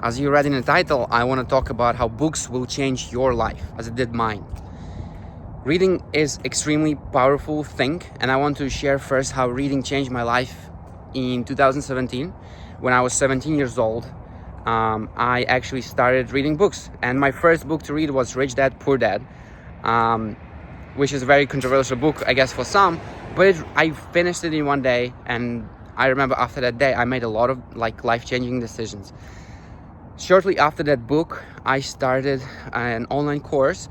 As you read in the title, I want to talk about how books will change your life, as it did mine. Reading is extremely powerful thing, and I want to share first how reading changed my life in 2017. When I was 17 years old, I actually started reading books, and my first book to read was Rich Dad, Poor Dad, which is a very controversial book, I guess, for some, but I finished it in one day, and I remember after that day, I made a lot of life-changing decisions. Shortly after that book, I started an online course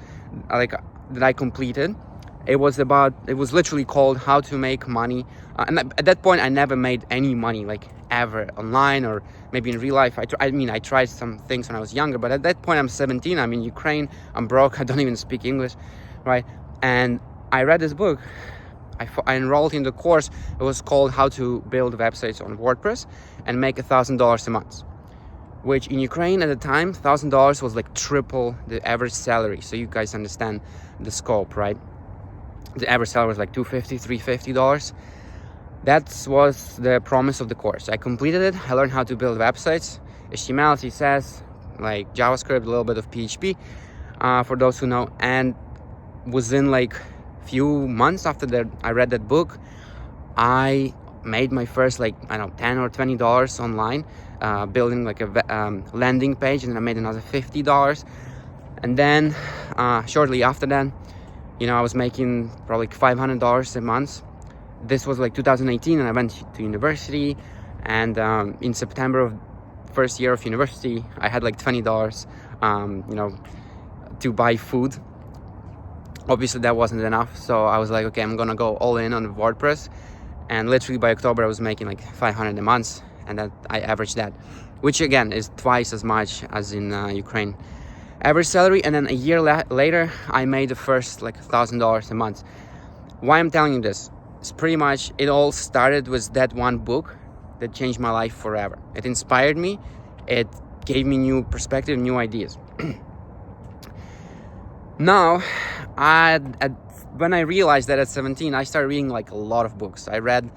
that I completed. It was literally called How to Make Money. And at that point, I never made any money, ever, online or maybe in real life. I tried some things when I was younger, but at that point, I'm 17. I'm in Ukraine. I'm broke. I don't even speak English, right? And I read this book. I enrolled in the course. It was called How to Build Websites on WordPress and Make $1,000 a month, which in Ukraine at the time, $1,000 was triple the average salary. So you guys understand the scope, right? The average salary was $250, $350. That was the promise of the course. I completed it. I learned how to build websites, HTML, CSS, JavaScript, a little bit of PHP, for those who know. And within few months after that, I read that book, I made my first $10 or $20 online, building a landing page, and then I made another $50. And then shortly after that, I was making probably $500 a month. This was 2018, and I went to university, and in September of first year of university, I had $20 to buy food. Obviously that wasn't enough, so I was okay, I'm gonna go all in on WordPress. And literally by October I was making $500 a month, and that I averaged that, which again is twice as much as in Ukraine average salary. And then a year later I made the first $1,000 a month. Why I'm telling you this? It's pretty much, it all started with that one book that changed my life forever. It inspired me. It gave me new perspective, new ideas. Now, when I realized that at 17, I started reading a lot of books. I read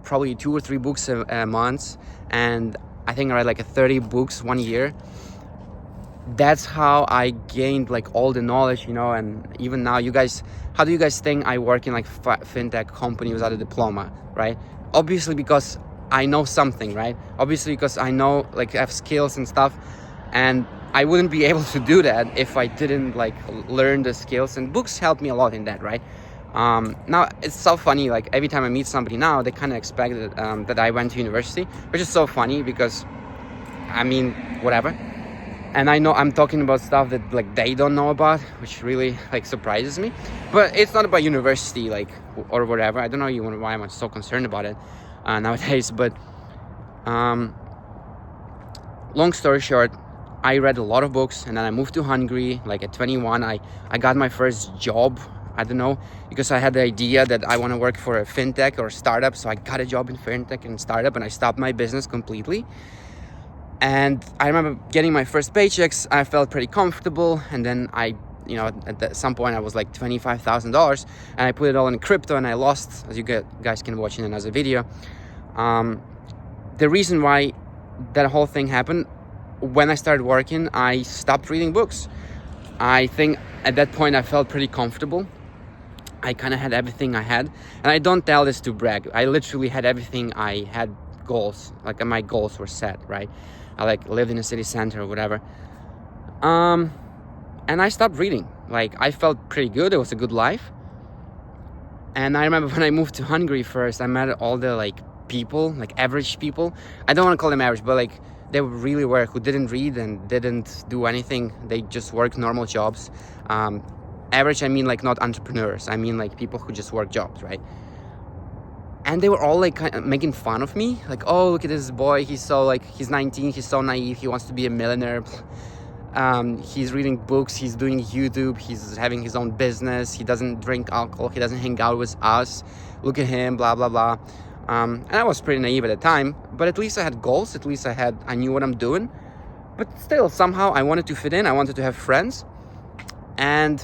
probably 2 or 3 books a month, and I think I read 30 books 1 year. That's how I gained all the knowledge, and even now, how do you guys think I work in fintech company without a diploma, right? Obviously because I know something, right? Obviously because I know, I have skills and stuff, and I wouldn't be able to do that if I didn't learn the skills, and books helped me a lot in that, right? Now it's so funny, every time I meet somebody now, they kind of expect that I went to university, which is so funny because whatever. And I know I'm talking about stuff that they don't know about, which really surprises me. But it's not about university or whatever. I don't know why I'm so concerned about it nowadays. But long story short, I read a lot of books, and then I moved to Hungary. At 21, I got my first job. I don't know, because I had the idea that I want to work for a fintech or a startup. So I got a job in fintech and startup, and I stopped my business completely. And I remember getting my first paychecks. I felt pretty comfortable, and then at some point I was $25,000, and I put it all in crypto, and I lost, as you guys can watch in another video. The reason why that whole thing happened, when I started working, I stopped reading books. I think at that point I felt pretty comfortable. I kind of had everything I had, and I don't tell this to brag. I literally had everything. I had goals, my goals were set, right? I lived in a city center or whatever. And I stopped reading. I felt pretty good. It was a good life. And I remember when I moved to Hungary first, I met all the people, average people. I don't want to call them average, but they really were, who didn't read and didn't do anything. They just worked normal jobs. Average, I mean not entrepreneurs. I mean people who just work jobs, right? And they were all kind of making fun of me. Oh, look at this boy. He's so he's 19. He's so naive. He wants to be a millionaire. He's reading books. He's doing YouTube. He's having his own business. He doesn't drink alcohol. He doesn't hang out with us. Look at him, blah, blah, blah. And I was pretty naive at the time, but at least I had goals. At least I knew what I'm doing. But still, somehow I wanted to fit in. I wanted to have friends. And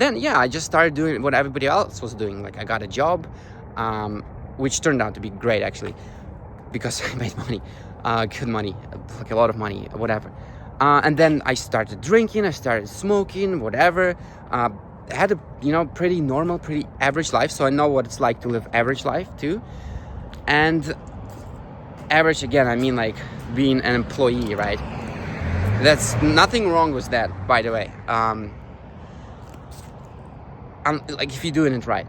then, I just started doing what everybody else was doing. I got a job, which turned out to be great, actually, because I made money. good money, like a lot of money, whatever. And then I started drinking, I started smoking, whatever. I had a pretty normal, pretty average life, so I know what it's like to live average life too. And average again, I mean like being an employee, right? That's nothing wrong with that, by the way. Like if you're doing it right.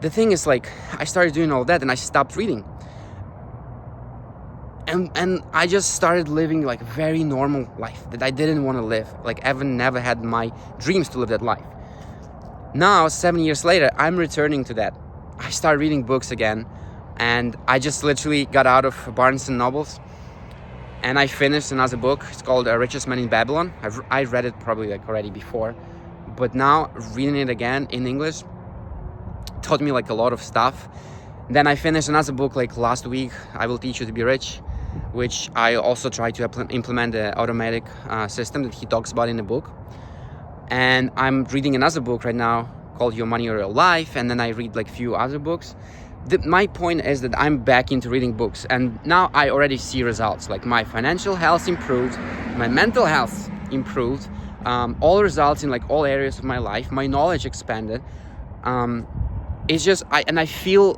The thing is, like, I started doing all that and I stopped reading. And I just started living like a very normal life that I didn't want to live. Like, I've never had my dreams to live that life. Now, 7 years later, I'm returning to that. I started reading books again, and I just literally got out of Barnes and Nobles, and I finished another book. It's called Richest Man in Babylon. I read it probably like already before, but now reading it again in English taught me like a lot of stuff. Then I finished another book like last week, I Will Teach You to Be Rich, which I also try to implement the automatic system that he talks about in the book. And I'm reading another book right now called Your Money or Your Life, and then I read like few other books. My point is that I'm back into reading books, and now I already see results. Like, my financial health improved, my mental health improved, all results in like all areas of my life. My knowledge expanded. It's just I feel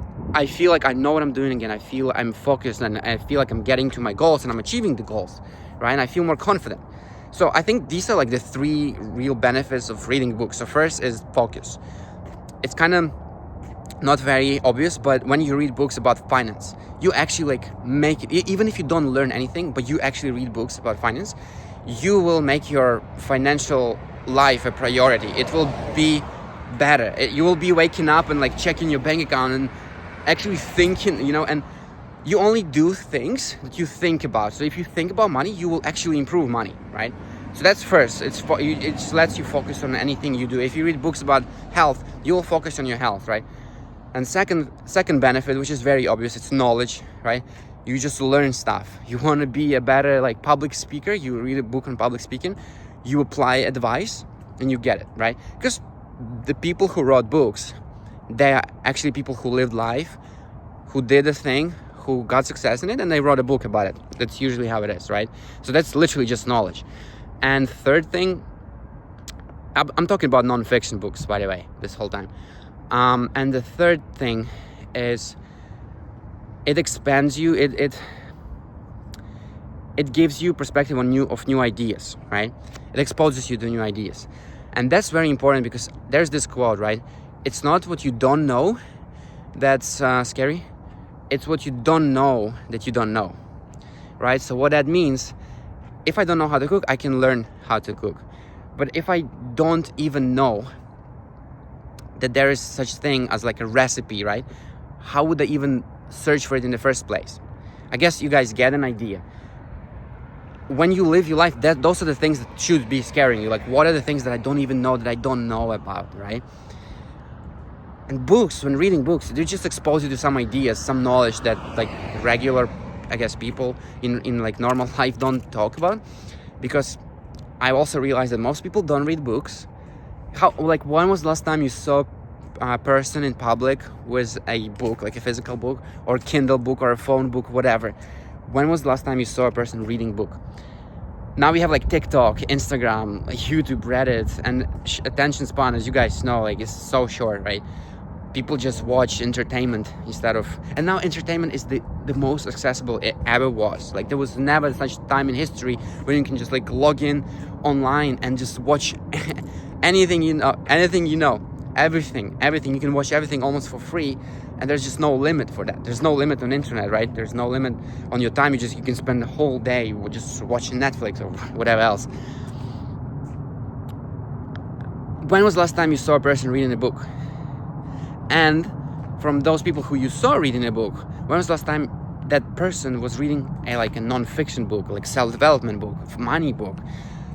like I know what I'm doing again. I feel I'm focused, and I feel like I'm getting to my goals and I'm achieving the goals, right? And I feel more confident. So I think these are like the three real benefits of reading books. So first is focus. It's kind of not very obvious, but when you read books about finance, you actually like make it, even if you don't learn anything, but you actually read books about finance, you will make your financial life a priority. It will be better. You will be waking up and like checking your bank account and actually thinking, and you only do things that you think about. So if you think about money, you will actually improve money, right? So that's first. It lets you focus on anything you do. If you read books about health, you will focus on your health, right? And second benefit, which is very obvious, it's knowledge, right? You just learn stuff. You want to be a better like public speaker, you read a book on public speaking, you apply advice, and you get it, right? Because the people who wrote books, they are actually people who lived life, who did a thing, who got success in it, and they wrote a book about it. That's usually how it is, right? So that's literally just knowledge. And third thing, I'm talking about non-fiction books, by the way, this whole time. And the third thing is it expands you. It gives you perspective on new ideas, right? It exposes you to new ideas. And that's very important, because there's this quote, right? It's not what you don't know that's scary. It's what you don't know that you don't know, right? So what that means, if I don't know how to cook, I can learn how to cook. But if I don't even know that there is such thing as like a recipe, right? How would I even search for it in the first place? I guess you guys get an idea. When you live your life, those are the things that should be scaring you. Like, what are the things that I don't even know that I don't know about, right? And books, when reading books, they just expose you to some ideas, some knowledge that like regular, I guess, people in like normal life don't talk about. Because I also realized that most people don't read books. When was the last time you saw a person in public with a book, like a physical book or a Kindle book or a phone book, whatever? When was the last time you saw a person reading book? Now we have like TikTok, Instagram, YouTube, Reddit, and attention span, as you guys know, like, is so short, right? People just watch entertainment instead of, and now entertainment is the most accessible it ever was. Like, there was never such time in history where you can just like log in online and just watch anything you know, everything. You can watch everything almost for free, and there's just no limit for that. There's no limit on internet, right? There's no limit on your time. You can spend the whole day just watching Netflix or whatever else. When was the last time you saw a person reading a book? And from those people who you saw reading a book, when was the last time that person was reading a non-fiction book, like self-development book, money book,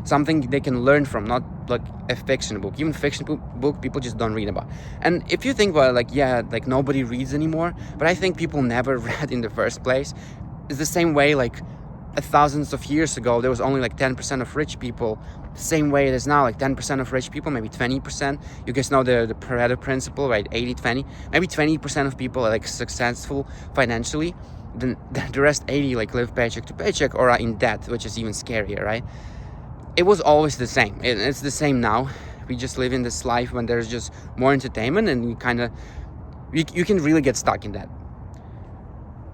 something they can learn from, not like a fiction book. Even fiction book people just don't read about. And if you think about it, nobody reads anymore, but I think people never read in the first place. It's the same way thousands of years ago there was only 10% of rich people. The same way it is now, 10% of rich people, maybe 20%. You guys know the Pareto principle, right? 80-20. Maybe 20% of people are successful financially, then the rest 80 like live paycheck to paycheck or are in debt, which is even scarier, right? It was always the same. It's the same now. We just live in this life when there's just more entertainment, and you can really get stuck in that.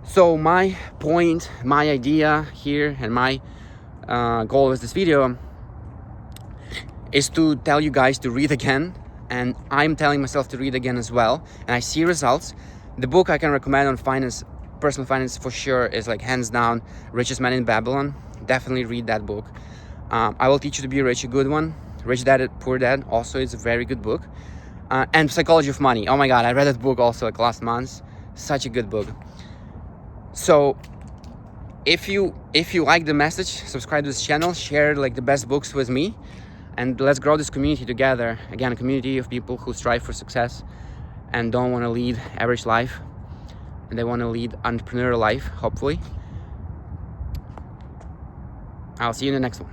So my point, my idea here, and my goal with this video is to tell you guys to read again, and I'm telling myself to read again as well, and I see results. The book I can recommend on finance, personal finance for sure, is like hands down Richest Man in Babylon. Definitely read that book. I Will Teach You to Be Rich, a good one. Rich Dad, Poor Dad, also is a very good book. And Psychology of Money. Oh my God, I read that book also like last month. Such a good book. So if you like the message, subscribe to this channel, share like the best books with me, and let's grow this community together. Again, a community of people who strive for success and don't want to lead average life, and they want to lead entrepreneurial life, hopefully. I'll see you in the next one.